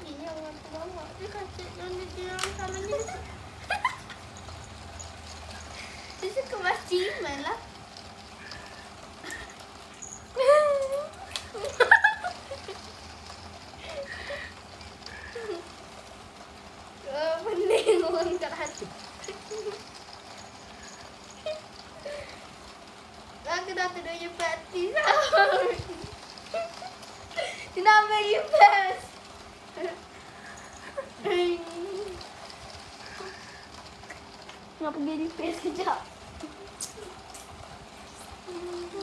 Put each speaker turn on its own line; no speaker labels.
kakinya orang ke bawah. Dia kaki yang dia sama dia. Dia suka maciman lah. Pening orang kat hati. Aku dah kena je praktis. Kenapa you best? Nak pergi di face kejap.